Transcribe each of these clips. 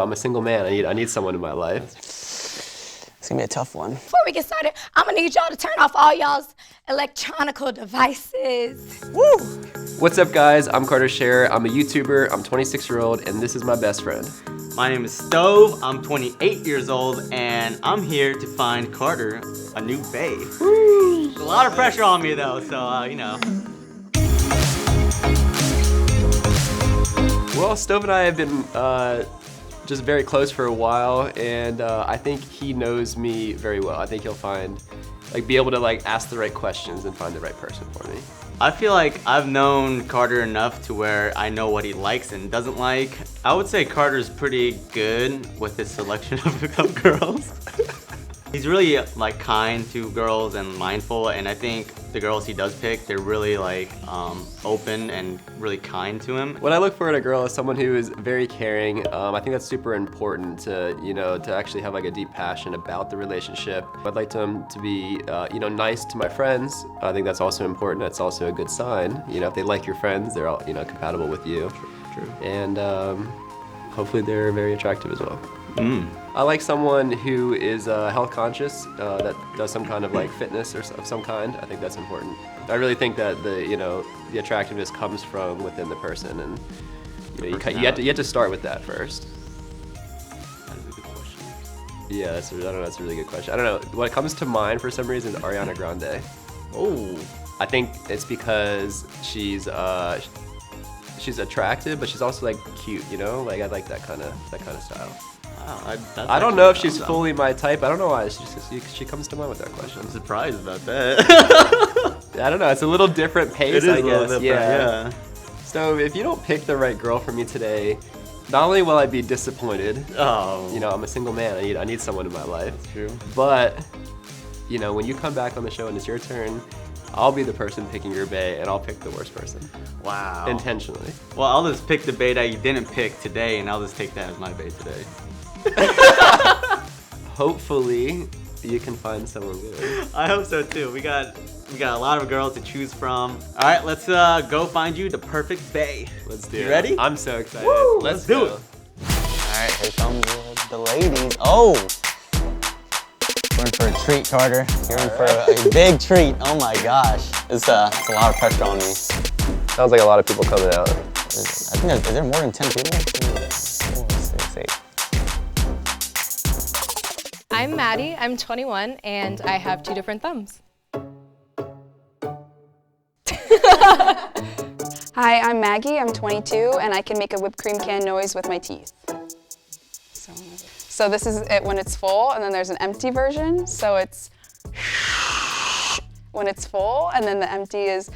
I'm a single man. I need someone in my life. It's gonna be a tough one. Before we get started, I'm gonna need y'all to turn off all y'all's electronical devices. Woo! What's up, guys? I'm Carter Scherer. I'm a YouTuber. I'm 26-year-old, and this is my best friend. My name is Stove. I'm 28 years old, and I'm here to find Carter a new bae. Woo! A lot of pressure on me, though, so, you know. Well, Stove and I have been just very close for a while, and I think he knows me very well. I think he'll be able to ask the right questions and find the right person for me. I feel like I've known Carter enough to where I know what he likes and doesn't like. I would say Carter's pretty good with his selection of girls. He's really kind to girls and mindful, and I think the girls he does pick, they're really open and really kind to him. What I look for in a girl is someone who is very caring. I think that's super important to actually have a deep passion about the relationship. I'd like them to be nice to my friends. I think that's also important. That's also a good sign. If they like your friends, they're all compatible with you. True. And hopefully they're very attractive as well. Mm. I like someone who is health conscious, that does some kind of fitness or of some kind. I think that's important. I really think that the attractiveness comes from within the person, and you have to start with that first. That is a good question. Yeah, that's a really good question. I don't know. What comes to mind for some reason is Ariana Grande. Oh. I think it's because she's attractive, but she's also cute. I like that kind of style. Wow, I don't know if she's fully my type. I don't know why. She comes to mind with that question. I'm surprised about that. I don't know. It's a little different pace, It is I a little guess. different, Yeah. So if you don't pick the right girl for me today, not only will I be disappointed. Oh. I'm a single man. I need someone in my life. That's true. But when you come back on the show and it's your turn, I'll be the person picking your bae, and I'll pick the worst person. Wow. Intentionally. Well, I'll just pick the bae that you didn't pick today, and I'll just take that as my bae today. Hopefully, you can find someone good. I hope so too. We got a lot of girls to choose from. All right, let's go find you the perfect bae. Let's do it. You ready? I'm so excited. Woo, Let's do go. it. All right, here come the ladies. Oh! We're in for a treat, Carter. You're in for a big treat. Oh my gosh. It's a lot of pressure on me. Sounds like a lot of people coming out. I think is there more than 10 people? 4, 6, 8. I'm Maddie, I'm 21, and I have 2 different thumbs. Hi, I'm Maggie, I'm 22, and I can make a whipped cream can noise with my teeth. So this is it when it's full, and then there's an empty version. So it's when it's full, and then the empty is.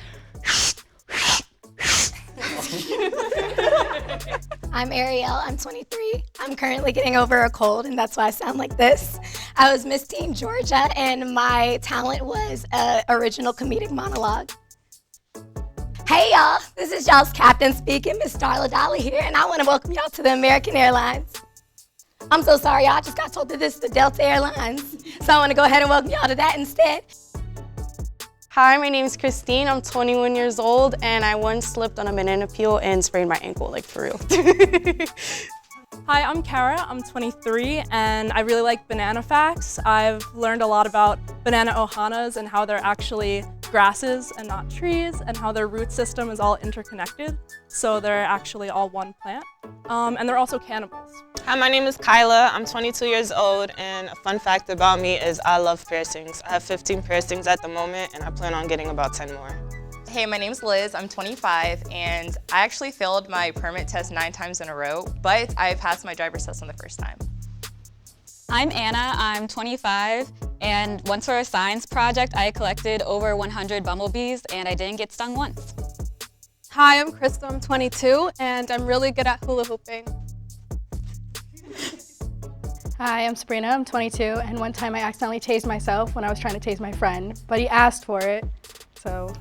I'm Ariel, I'm 23. I'm currently getting over a cold, and that's why I sound like this. I was Miss Teen Georgia, and my talent was original comedic monologue. Hey y'all, this is y'all's captain speaking, Miss Starla Dolly here, and I want to welcome y'all to the American Airlines. I'm so sorry, y'all. I just got told that this is the Delta Airlines, so I want to go ahead and welcome y'all to that instead. Hi, my name is Christine. I'm 21 years old, and I once slipped on a banana peel and sprained my ankle, for real. Hi, I'm Kara, I'm 23, and I really like banana facts. I've learned a lot about banana ohanas and how they're actually grasses and not trees, and how their root system is all interconnected, so they're actually all one plant. And they're also cannibals. Hi, my name is Kyla. I'm 22 years old, and a fun fact about me is I love piercings. I have 15 piercings at the moment, and I plan on getting about 10 more. Hey, my name's Liz, I'm 25, and I actually failed my permit test 9 times in a row, but I passed my driver's test on the first time. I'm Anna, I'm 25, and once for a science project, I collected over 100 bumblebees, and I didn't get stung once. Hi, I'm Krista, I'm 22, and I'm really good at hula hooping. Hi, I'm Sabrina, I'm 22, and one time I accidentally tased myself when I was trying to tase my friend, but he asked for it, so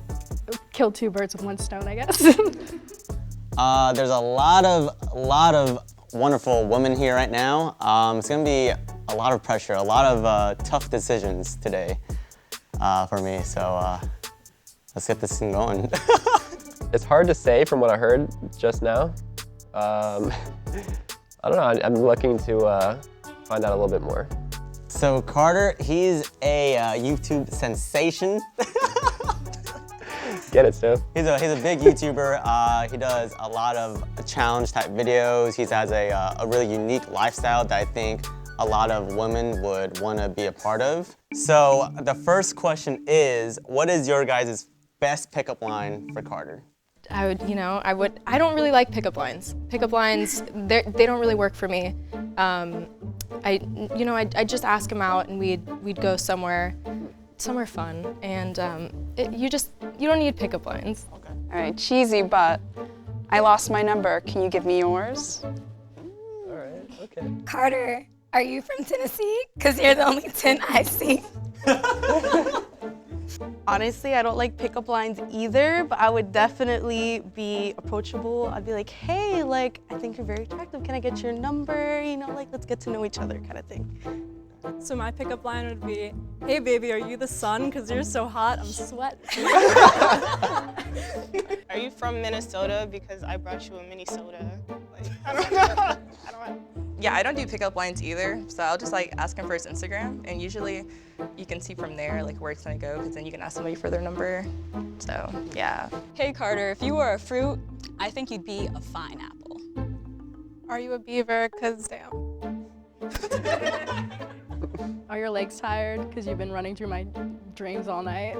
killed 2 birds with 1 stone, I guess. There's a lot of wonderful women here right now. It's gonna be a lot of pressure, a lot of tough decisions today for me, so let's get this thing going. It's hard to say from what I heard just now. I don't know, I'm looking to find out a little bit more. So Carter, he's a YouTube sensation. Get it, Steph? He's a big YouTuber. He does a lot of challenge type videos. He has a really unique lifestyle that I think a lot of women would want to be a part of. So the first question is, what is your guys' best pickup line for Carter? I don't really like pickup lines. Pickup lines, they don't really work for me. I just ask him out and we'd go somewhere fun, and you don't need pickup lines. Okay. All right, cheesy, but I lost my number. Can you give me yours? All right, okay. Carter, are you from Tennessee? Because you're the only 10 I see. Honestly, I don't like pickup lines either, but I would definitely be approachable. I'd be like, hey, like, I think you're very attractive. Can I get your number? You know, like, let's get to know each other kind of thing. So my pickup line would be, hey baby, are you the sun? Because you're so hot, I'm sweating. Are you from Minnesota? Because I brought you a Minnesota. Like, I don't know. Yeah, I don't do pickup lines either, so I'll just like ask him for his Instagram, and usually you can see from there like where it's gonna go, because then you can ask somebody for their number. So yeah. Hey Carter, if you were a fruit, I think you'd be a fine apple. Are you a beaver? Because damn. Are your legs tired? Because you've been running through my dreams all night.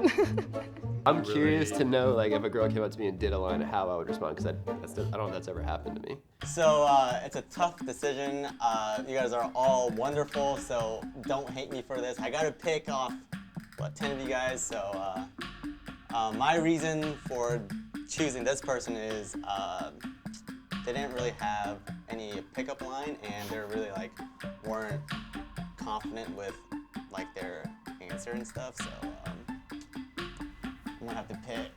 I'm curious to know, like, if a girl came up to me and did a line, how I would respond, because I don't know if that's ever happened to me. So it's a tough decision. You guys are all wonderful, so don't hate me for this. I gotta pick off, 10 of you guys, so my reason for choosing this person is they didn't really have any pickup line, and they're really, like, weren't confident with, like, their answer and stuff, so I'm gonna have to pick.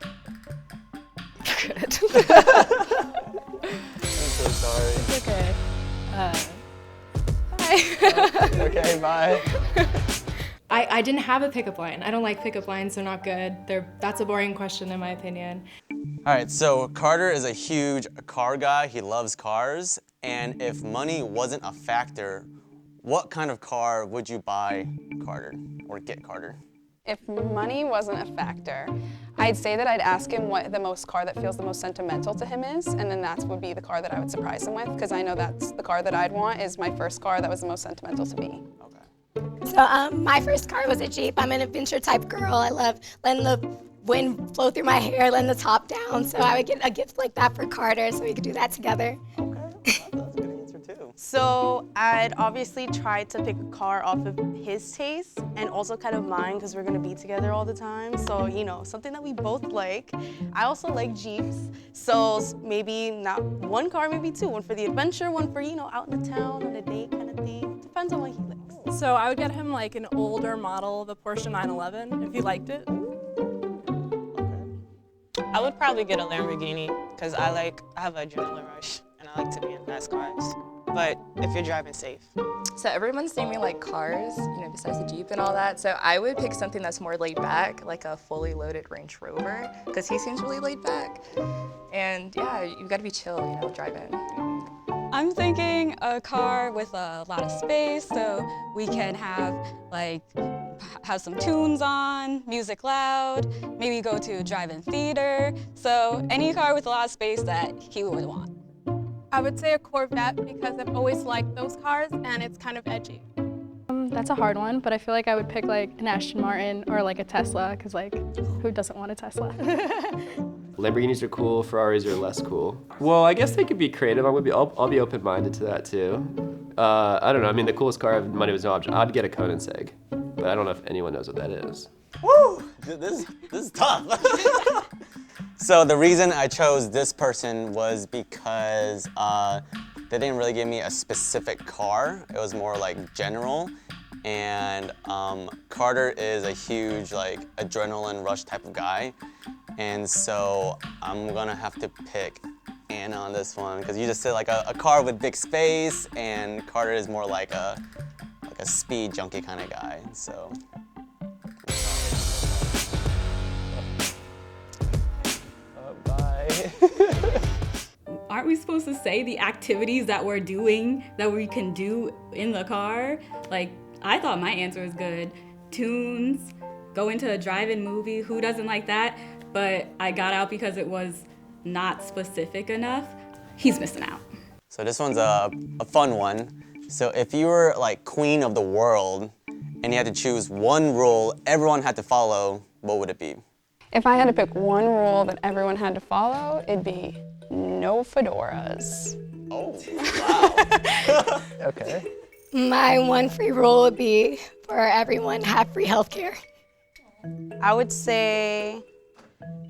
Good. I'm so sorry. It's okay. Bye. Okay, bye. I didn't have a pickup line. I don't like pickup lines, they're not good. That's a boring question in my opinion. All right, so Carter is a huge car guy. He loves cars, and if money wasn't a factor, what kind of car would you buy Carter or get Carter? If money wasn't a factor, I'd say that I'd ask him what the car that feels the most sentimental to him is, and then that would be the car that I would surprise him with, because I know that's the car that I'd want, is my first car that was the most sentimental to me. Okay. So my first car was a Jeep. I'm an adventure type girl. I love letting the wind flow through my hair, letting the top down. So I would get a gift like that for Carter so we could do that together. Okay, that's a good answer too. So I'd obviously try to pick a car off of his taste and also kind of mine, because we're gonna be together all the time. So, you know, something that we both like. I also like Jeeps. So maybe not one car, maybe two. One for the adventure, one for, you know, out in the town on a date kind of thing. Depends on what he likes. So I would get him like an older model of a Porsche 911 if he liked it. I would probably get a Lamborghini, because I have an adrenaline rush, and I like to be in fast cars. But if you're driving safe. So everyone's naming like cars, you know, besides the Jeep and all that. So I would pick something that's more laid back, like a fully loaded Range Rover, because he seems really laid back. And yeah, you gotta be chill, you know, driving. I'm thinking a car with a lot of space, so we can have some tunes on, music loud, maybe go to a drive-in theater. So any car with a lot of space that he would want. I would say a Corvette, because I've always liked those cars and it's kind of edgy. That's a hard one, but I feel like I would pick like an Aston Martin or like a Tesla, because like, who doesn't want a Tesla? Lamborghinis are cool, Ferraris are less cool. Well, I guess they could be creative. I'll be open-minded to that too. I don't know, I mean, the coolest car if money was no object, I'd get a Koenigsegg, but I don't know if anyone knows what that is. Woo! This is tough. So the reason I chose this person was because they didn't really give me a specific car. It was more like general. And Carter is a huge like adrenaline rush type of guy. And so I'm gonna have to pick Anna on this one, because you just said like a car with big space, and Carter is more like a speed junkie kind of guy. So. Are aren't we supposed to say the activities that we're doing that we can do in the car? Like, I thought my answer was good. Tunes, go into a drive-in movie, who doesn't like that? But I got out because it was not specific enough. He's missing out. So this one's a fun one. So if you were like queen of the world and you had to choose one rule everyone had to follow, what would it be? If I had to pick one rule that everyone had to follow, it'd be no fedoras. Oh, wow. Okay. My one free rule would be for everyone have free healthcare. I would say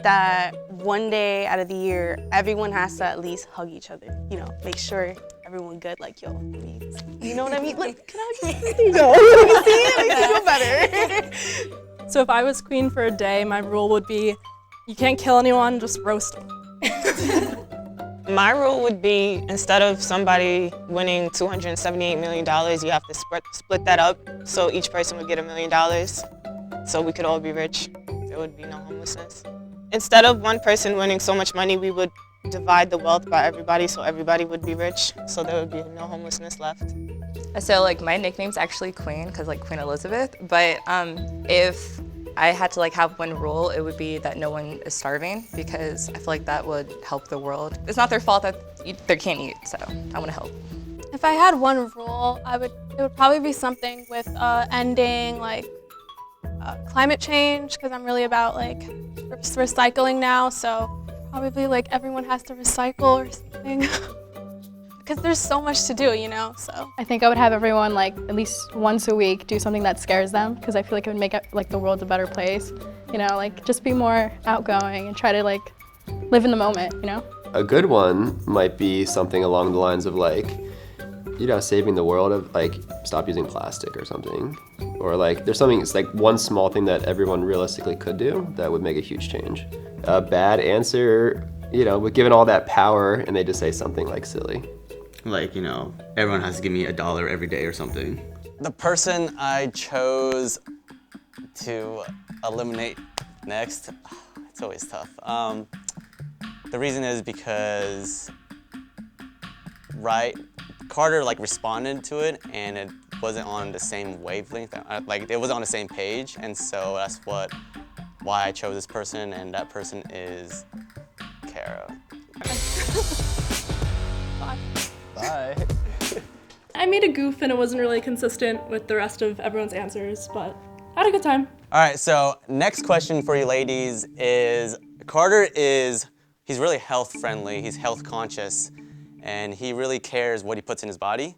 that one day out of the year, everyone has to at least hug each other. You know, make sure everyone good. Like, yo, you know what I mean? Like, can I? There you go. You see it? Makes me feel better. So if I was queen for a day, my rule would be you can't kill anyone, just roast them. My rule would be instead of somebody winning $278 million, you have to split that up so each person would get $1 million so we could all be rich. There would be no homelessness. Instead of one person winning so much money, we would divide the wealth by everybody so everybody would be rich, so there would be no homelessness left. So like my nickname's actually Queen, because like Queen Elizabeth, but if I had to like have one rule, it would be that no one is starving, because I feel like that would help the world. It's not their fault that they can't eat, so I want to help. If I had one rule, it would probably be something with ending like climate change, because I'm really about like recycling now, so probably like everyone has to recycle or something. Because there's so much to do, you know, so. I think I would have everyone like at least once a week do something that scares them, because I feel like it would make like the world a better place. You know, like just be more outgoing and try to like live in the moment, you know? A good one might be something along the lines of like, you know, saving the world, of like stop using plastic or something. Or like there's something, it's like one small thing that everyone realistically could do that would make a huge change. A bad answer, you know, but given all that power and they just say something like silly. Like, you know, everyone has to give me $1 every day or something. The person I chose to eliminate next, it's always tough. The reason is because, Carter like responded to it and it wasn't on the same wavelength, like it wasn't on the same page, and so that's why I chose this person, and that person is Kara. Bye. I made a goof and it wasn't really consistent with the rest of everyone's answers, but I had a good time. All right, so next question for you ladies is, he's really health friendly, he's health conscious, and he really cares what he puts in his body.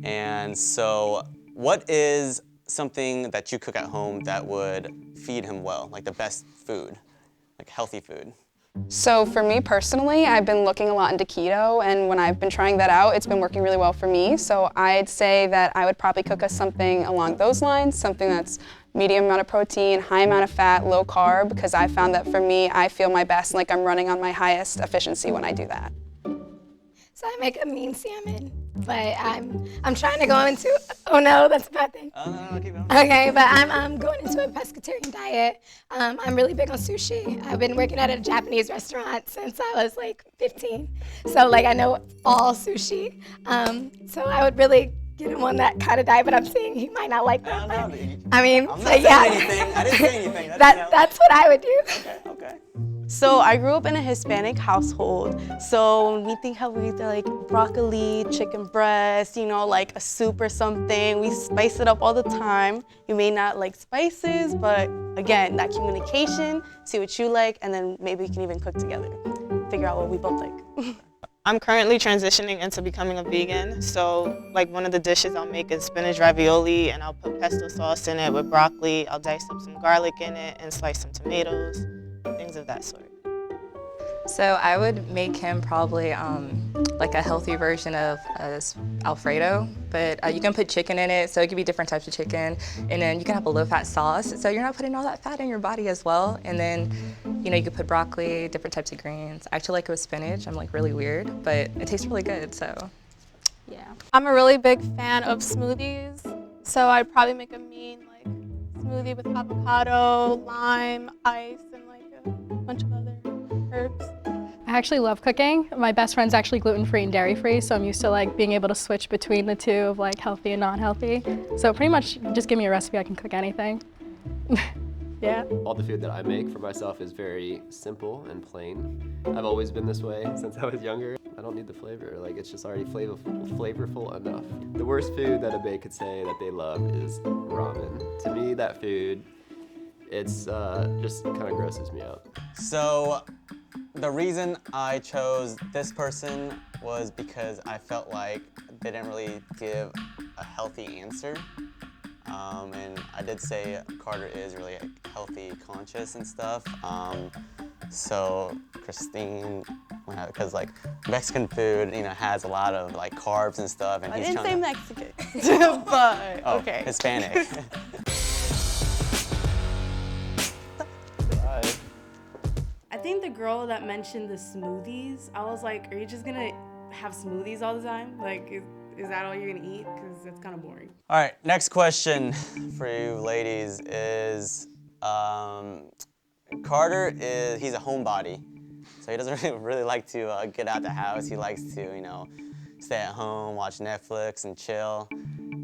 And so what is something that you cook at home that would feed him well, like the best food, like healthy food? So for me personally, I've been looking a lot into keto, and when I've been trying that out, it's been working really well for me. So I'd say that I would probably cook us something along those lines, something that's medium amount of protein, high amount of fat, low carb, because I found that for me, I feel my best, like I'm running on my highest efficiency when I do that. So I make a mean salmon, but I'm trying to go into, oh no, that's a bad thing. No, keep going. Okay, but I'm going into a pescatarian diet. I'm really big on sushi. I've been working at a Japanese restaurant since I was like 15. So like I know all sushi. So I would really get him on that kind of diet, but I'm seeing he might not like that. I mean, I'm not saying anything. I didn't say anything. That's what I would do. Okay. So I grew up in a Hispanic household. So when we think how we eat like broccoli, chicken breast, you know, like a soup or something, we spice it up all the time. You may not like spices, but again, that communication, see what you like, and then maybe we can even cook together. Figure out what we both like. I'm currently transitioning into becoming a vegan, so like one of the dishes I'll make is spinach ravioli, and I'll put pesto sauce in it with broccoli. I'll dice up some garlic in it and slice some tomatoes, things of that sort. So I would make him probably like a healthy version of Alfredo, but you can put chicken in it, so it could be different types of chicken, and then you can have a low-fat sauce, so you're not putting all that fat in your body as well. And then, you know, you could put broccoli, different types of greens. I actually like it with spinach. I'm like really weird, but it tastes really good, so yeah. I'm a really big fan of smoothies, so I'd probably make a mean like smoothie with avocado, lime, ice, and like a bunch of other herbs. I I actually love cooking. My best friend's actually gluten-free and dairy-free, so I'm used to like being able to switch between the two of like healthy and non-healthy. So pretty much just give me a recipe, I can cook anything. Yeah. All the food that I make for myself is very simple and plain. I've always been this way since I was younger. I don't need the flavor, like it's just already flavorful enough. The worst food that a bae could say that they love is ramen. To me, that food, it's just kind of grosses me out. So the reason I chose this person was because I felt like they didn't really give a healthy answer. And I did say Carter is really healthy conscious and stuff. So Christine, because like Mexican food, you know, has a lot of like carbs and stuff. And I he's didn't say trying Mexican, but oh, okay. Hispanic. I think the girl that mentioned the smoothies, I was like, are you just gonna have smoothies all the time? Like, is that all you're gonna eat? Because it's kind of boring. All right, next question for you ladies is, Carter he's a homebody. So he doesn't really like to get out the house. He likes to, you know, stay at home, watch Netflix and chill.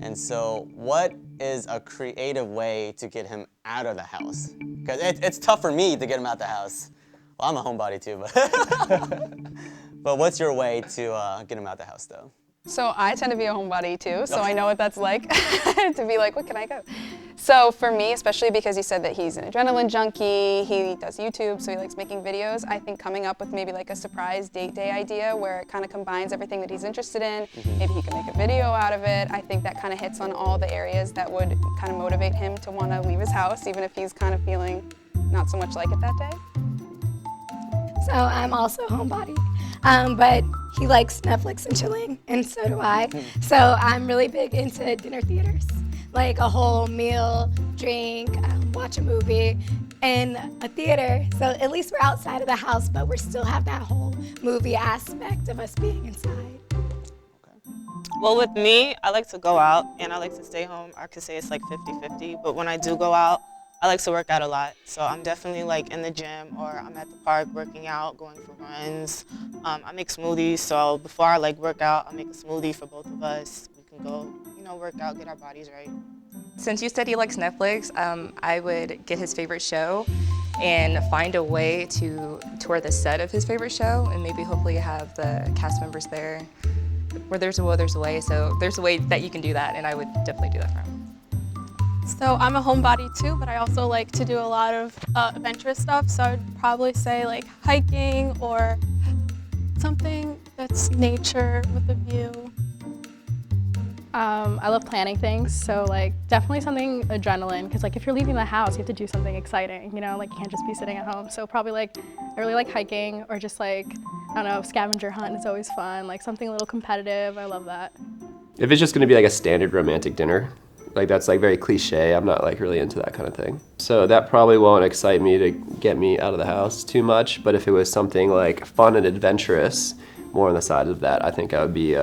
And so what is a creative way to get him out of the house? Because it's tough for me to get him out the house. Well, I'm a homebody too, but what's your way to get him out the house though? So I tend to be a homebody too, so I know what that's like to be like, what can I go? So for me, especially because he said that he's an adrenaline junkie, he does YouTube, so he likes making videos, I think coming up with maybe like a surprise date day idea where it kind of combines everything that he's interested in, maybe he can make a video out of it. I think that kind of hits on all the areas that would kind of motivate him to want to leave his house, even if he's kind of feeling not so much like it that day. So I'm also a homebody, but he likes Netflix and chilling, and so do I. So I'm really big into dinner theaters, like a whole meal, drink, watch a movie, and a theater. So at least we're outside of the house, but we still have that whole movie aspect of us being inside. Well, with me, I like to go out and I like to stay home. I could say it's like 50-50, but when I do go out, I like to work out a lot. So I'm definitely like in the gym or I'm at the park working out, going for runs. I make smoothies, so before I like work out, I make a smoothie for both of us. We can go, you know, work out, get our bodies right. Since you said he likes Netflix, I would get his favorite show and find a way to tour the set of his favorite show and maybe hopefully have the cast members there. Where there's a will, there's a way, so there's a way that you can do that, and I would definitely do that for him. So I'm a homebody too, but I also like to do a lot of adventurous stuff. So I would probably say like hiking or something that's nature with a view. I love planning things, so like definitely something adrenaline, because like if you're leaving the house, you have to do something exciting, you know, like you can't just be sitting at home. So probably like, I really like hiking or just like, I don't know, scavenger hunt is always fun, like something a little competitive, I love that. If it's just gonna be like a standard romantic dinner, like that's like very cliche, I'm not like really into that kind of thing. So that probably won't excite me to get me out of the house too much, but if it was something like fun and adventurous, more on the side of that, I think I would be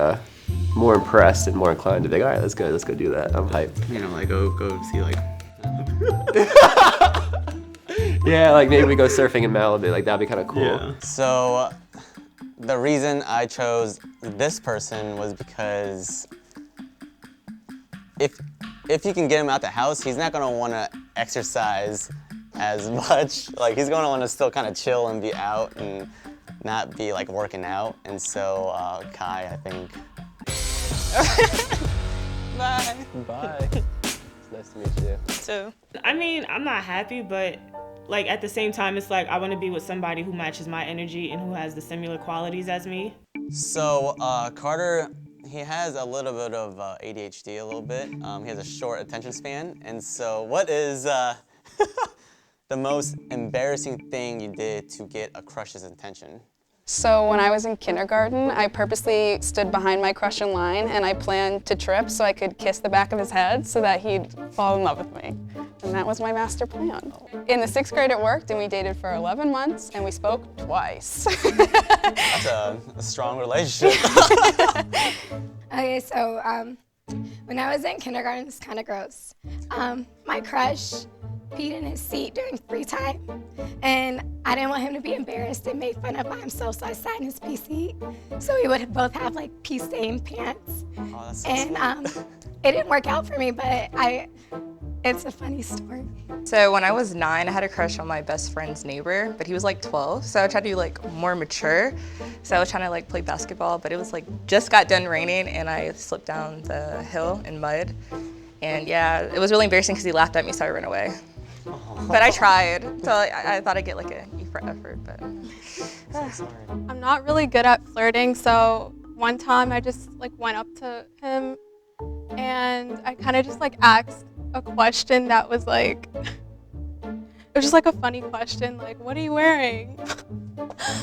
more impressed and more inclined to be like, all right, let's go do that. I'm hyped. You know, like go see like. Yeah, like maybe we go surfing in Malibu, like that'd be kind of cool. Yeah. So the reason I chose this person was because if you can get him out the house, he's not gonna wanna exercise as much. Like he's gonna wanna still kind of chill and be out and not be like working out. And so Kai, I think. Bye. Bye. It's nice to meet you. Too. I mean, I'm not happy, but like at the same time, it's like I want to be with somebody who matches my energy and who has the similar qualities as me. So Carter, he has a little bit of ADHD, a little bit. He has a short attention span. And so what is the most embarrassing thing you did to get a crush's attention? So when I was in kindergarten, I purposely stood behind my crush in line and I planned to trip so I could kiss the back of his head so that he'd fall in love with me. And that was my master plan. In the 6th grade it worked and we dated for 11 months and we spoke twice. That's a strong relationship. Okay, so when I was in kindergarten, it's kind of gross. My crush peed in his seat during free time, and I didn't want him to be embarrassed and made fun of by himself, so I sat in his pee seat. So we would both have like pee-stained pants. Oh, that's so And sweet. it didn't work out for me, but it's a funny story. So when I was 9, I had a crush on my best friend's neighbor, but he was like 12. So I tried to be like more mature. So I was trying to like play basketball, but it was like just got done raining and I slipped down the hill in mud. And yeah, it was really embarrassing because he laughed at me, so I ran away. But I tried, so I thought I'd get like an E for effort, but. I'm not really good at flirting, so one time I just like went up to him and I kind of just like asked a question that was like, it was just like a funny question, like, what are you wearing?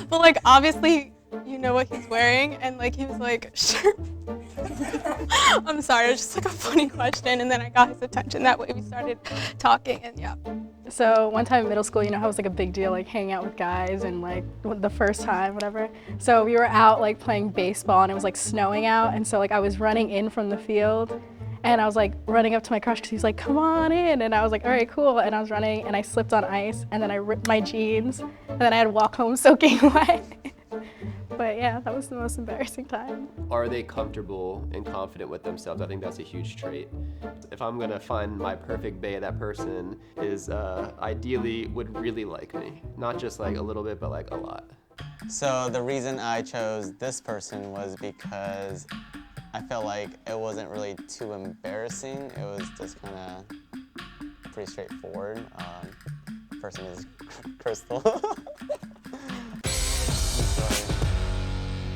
But like obviously you know what he's wearing, and like he was like, sure. I'm sorry, it was just like a funny question, and then I got his attention. That way we started talking, and yeah. So one time in middle school, you know how it was like a big deal, like hanging out with guys and like the first time, whatever. So we were out like playing baseball and it was like snowing out, and so like I was running in from the field and I was like running up to my crush because he was like, come on in, and I was like, all right, cool, and I was running and I slipped on ice and then I ripped my jeans and then I had to walk home soaking wet. But yeah, that was the most embarrassing time. Are they comfortable and confident with themselves? I think that's a huge trait. If I'm gonna find my perfect bae, that person is ideally would really like me. Not just like a little bit, but like a lot. So the reason I chose this person was because I felt like it wasn't really too embarrassing. It was just kind of pretty straightforward. Person is Crystal.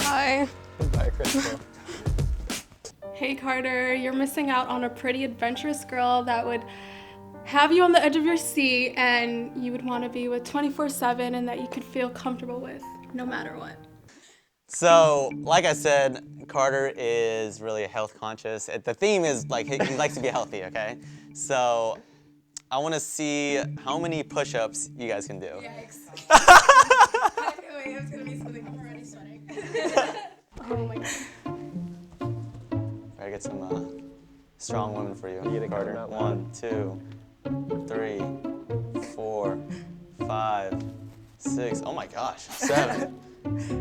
Hi. Bye, Crystal. Hey Carter, you're missing out on a pretty adventurous girl that would have you on the edge of your seat and you would want to be with 24/7 and that you could feel comfortable with no matter what. So, like I said, Carter is really health conscious. The theme is like he likes to be healthy, okay? So, I want to see how many push-ups you guys can do. Yikes. Wait, it's gonna be something I'm already sweating. Oh my god. Try to get some strong women for you. Carter. 1, 2, 3, 4, 5, 6. Oh my gosh. 7,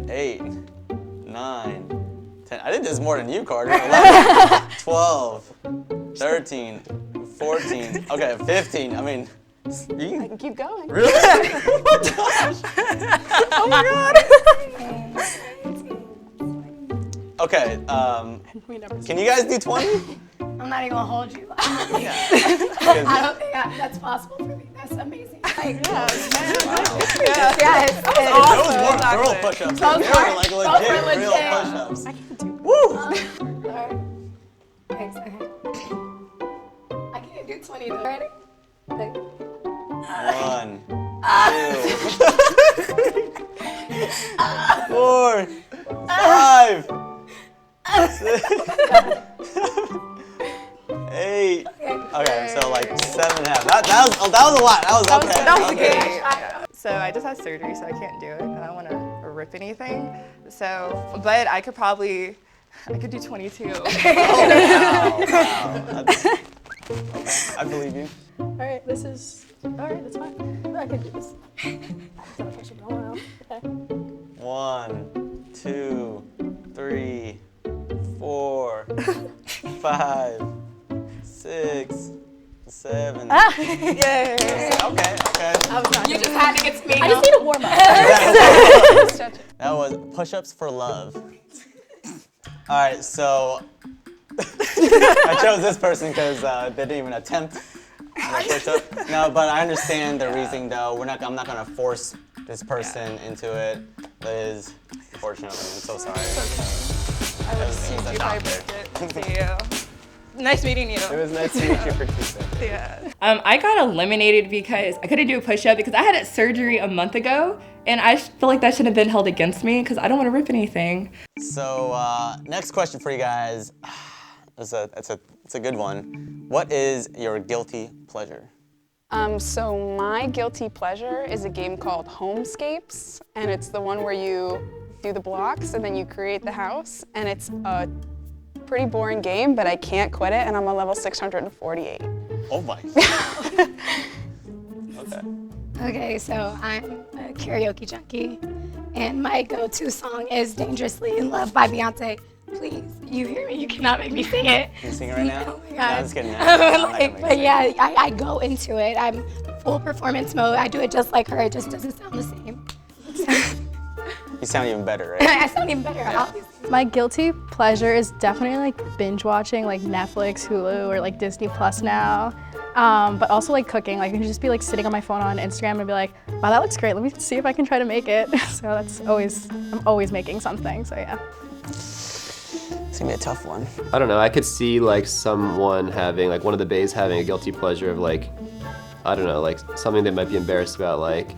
8, 9, 10. I did this more than you, Carter. 11, 12, 13, 14. Okay, 15. I mean, I can keep going. Really? Oh my gosh. Oh my god. Okay, can you guys do 20? I'm not even gonna hold you. I don't think that's possible for me. That's amazing. Like, yes. Yes. That was more girl push-ups. They were like legit, real push-ups. I can do. Woo! Thanks. Okay. I can't do 20 though. Ready? Like, 1, 2, 4, 5, 6, 8. Okay, so like 7.5. That was a lot. That was okay. That was okay. So I just had surgery, so I can't do it, and I don't want to rip anything. So, but I could do 22. Oh, wow. Okay, I believe you. All right, that's fine. I can do this. Okay. 1, 2, 3, 4, 5, 6, 7. Yay! Okay. You just had to get to me. I just need a warm up. That was push-ups for love. All right, so I chose this person because they didn't even attempt a push-up. No, but I understand the reasoning though. I'm not gonna force this person into it. Liz, unfortunately, I'm so sorry. It's okay. I would see you if I broke it. See you. Nice meeting you. It was nice to meet you for 2 seconds. Yeah. I got eliminated because I couldn't do a push-up because I had surgery a month ago, and I feel like that shouldn't have been held against me because I don't want to rip anything. So next question for you guys. It's a good one. What is your guilty pleasure? So my guilty pleasure is a game called Homescapes, and it's the one where you do the blocks and then you create the house, and it's a pretty boring game, but I can't quit it, and I'm on level 648. Oh my God. Okay. Okay, so I'm a karaoke junkie, and my go-to song is Dangerously in Love by Beyonce. Please, you hear me? You cannot make me sing it. Can you sing it right now? Oh my God. No, I'm just kidding. No, I'm not gonna make you But sing. yeah, I go into it. I'm full performance mode. I do it just like her. It just doesn't sound the same. You sound even better, right? I sound even better, obviously. My guilty pleasure is definitely like binge watching like Netflix, Hulu, or like Disney Plus now. But also like cooking. Like I can just be like sitting on my phone on Instagram and be like, wow, that looks great. Let me see if I can try to make it. So that's always, I'm always making something, so yeah. It's gonna be a tough one. I don't know, I could see like someone having, like one of the bays having a guilty pleasure of like, I don't know, like something they might be embarrassed about, like,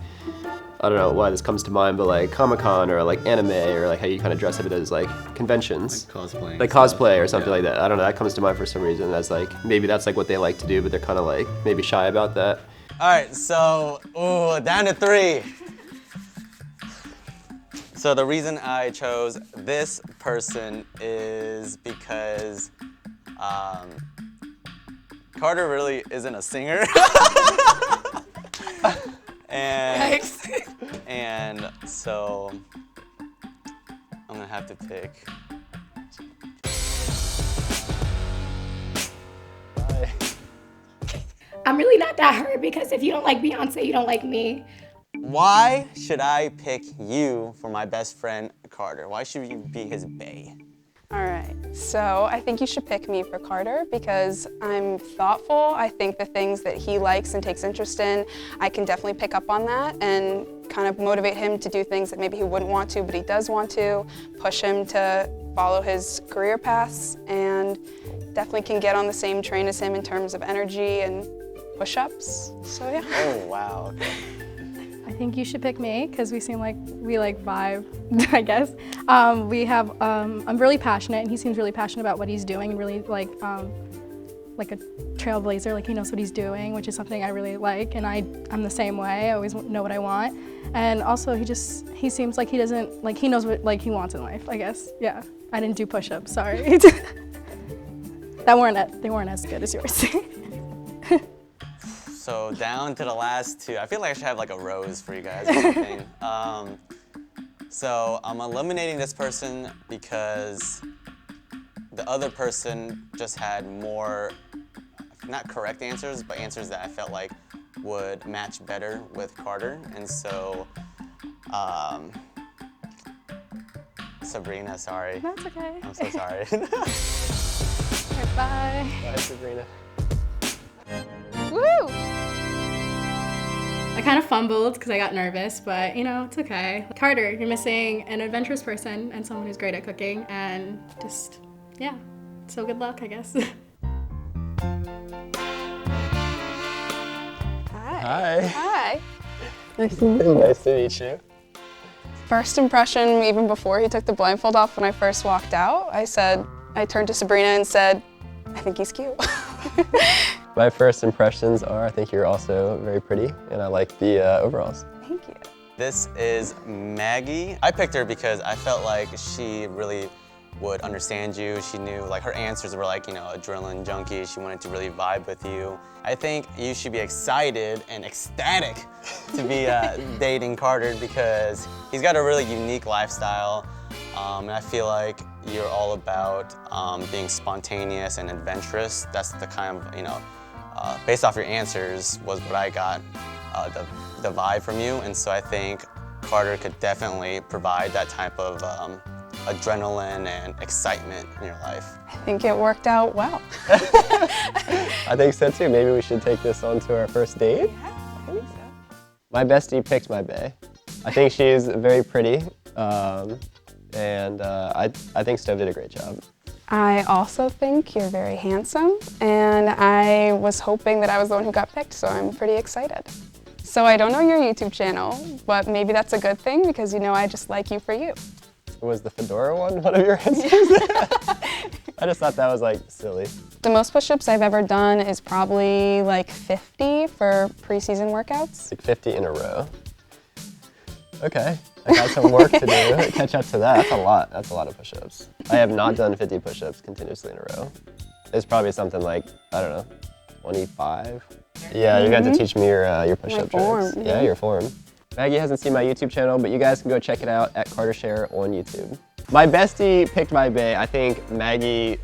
I don't know why this comes to mind, but like Comic-Con or like anime or like how you kind of dress up at those like conventions. Like cosplay. Like cosplay or something like that. I don't know, that comes to mind for some reason. That's like, maybe that's like what they like to do, but they're kind of like maybe shy about that. All right, so, down to 3. So the reason I chose this person is because Carter really isn't a singer. And so I'm gonna have to pick. Bye. I'm really not that hurt because if you don't like Beyonce, you don't like me. Why should I pick you for my best friend, Carter? Why should you be his bae? All right, so I think you should pick me for Carter because I'm thoughtful. I think the things that he likes and takes interest in, I can definitely pick up on that and kind of motivate him to do things that maybe he wouldn't want to, but he does want to, push him to follow his career paths, and definitely can get on the same train as him in terms of energy and push-ups, so yeah. Oh, wow. Okay. I think you should pick me because we seem like we like vibe, I guess. I'm really passionate and he seems really passionate about what he's doing and really like a trailblazer, like he knows what he's doing, which is something I really like, and I'm the same way. I always know what I want. And also he seems like he doesn't, like he knows what like he wants in life, I guess. Yeah, I didn't do push-ups, sorry. They weren't as good as yours. So down to the last 2. I feel like I should have like a rose for you guys or something. So I'm eliminating this person because the other person just had more, not correct answers, but answers that I felt like would match better with Carter. And so, Sabrina, sorry. That's okay. I'm so sorry. Right, bye. Bye, Sabrina. Woo! I kind of fumbled because I got nervous, but you know, it's okay. Carter, you're missing an adventurous person and someone who's great at cooking, and just, yeah. So good luck, I guess. Hi. Hi. Nice to meet you. First impression, even before he took the blindfold off when I first walked out, I turned to Sabrina and said, I think he's cute. My first impressions are, I think you're also very pretty, and I like the overalls. Thank you. This is Maggie. I picked her because I felt like she really would understand you. She knew, like, her answers were like, you know, adrenaline junkie. She wanted to really vibe with you. I think you should be excited and ecstatic to be dating Carter because he's got a really unique lifestyle. And I feel like you're all about being spontaneous and adventurous. That's the kind of, you know, based off your answers was what I got the vibe from you. And so I think Carter could definitely provide that type of adrenaline and excitement in your life. I think it worked out well. I think so too. Maybe we should take this on to our first date. Yeah, I think so. My bestie picked my bae. I think she's very pretty, and I think Stove did a great job. I also think you're very handsome, and I was hoping that I was the one who got picked, so I'm pretty excited. So I don't know your YouTube channel, but maybe that's a good thing because you know I just like you for you. Was the fedora one of your answers? I just thought that was like silly. The most push-ups I've ever done is probably like 50 for preseason workouts. Like 50 in a row. Okay, I got some work to do to catch up to that. That's a lot. That's a lot of push-ups. I have not done 50 push-ups continuously in a row. It's probably something like, I don't know, 25? Yeah, you got to teach me your push-up form, tricks. Yeah, your form. Maggie hasn't seen my YouTube channel, but you guys can go check it out at Carter Share on YouTube. My bestie picked my bae. I think Maggie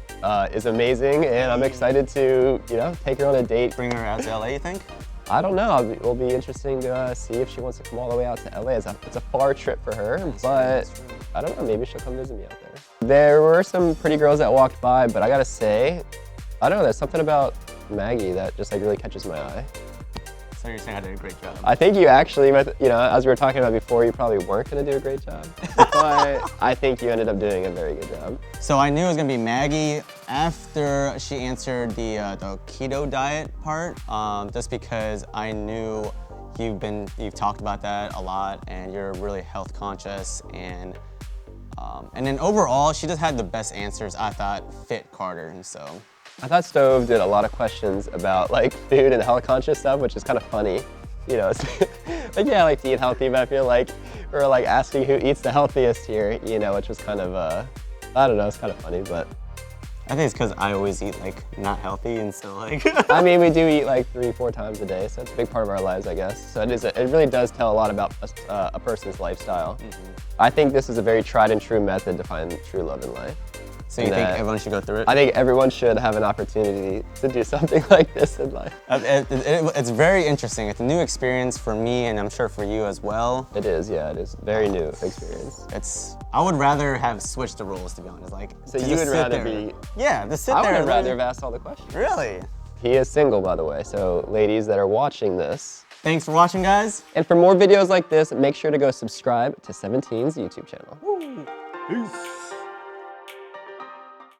is amazing, and I'm excited to, take her on a date. Bring her out to LA, you think? I don't know. It'll be interesting to see if she wants to come all the way out to LA. It's a far trip for her, but I don't know. Maybe she'll come visit me out there. There were some pretty girls that walked by, but I gotta say, I don't know. There's something about Maggie that just really catches my eye. So you're saying I did a great job? I think you actually, as we were talking about before, you probably weren't gonna do a great job, but I think you ended up doing a very good job. So I knew it was gonna be Maggie after she answered the keto diet part, just because I knew you've talked about that a lot, and you're really health conscious, and then overall, she just had the best answers I thought fit Carter, and so. I thought Stove did a lot of questions about food and health conscious stuff, which is kind of funny. Like yeah, I like to eat healthy, but I feel like we're asking who eats the healthiest here, which was kind of, I don't know, it's kind of funny, but. I think it's because I always eat not healthy, and so I mean, we do eat 3-4 times a day, so it's a big part of our lives, I guess. So it really does tell a lot about a person's lifestyle. Mm-hmm. I think this is a very tried and true method to find true love in life. So you think everyone should go through it? I think everyone should have an opportunity to do something like this in life. It's very interesting. It's a new experience for me, and I'm sure for you as well. It is, yeah, it is. Very new experience. I would rather have switched the roles, to be honest. So you would rather be... Yeah, just sit there. I would rather have asked all the questions. Really? He is single, by the way, so ladies that are watching this. Thanks for watching, guys. And for more videos like this, make sure to go subscribe to 17's YouTube channel. Peace.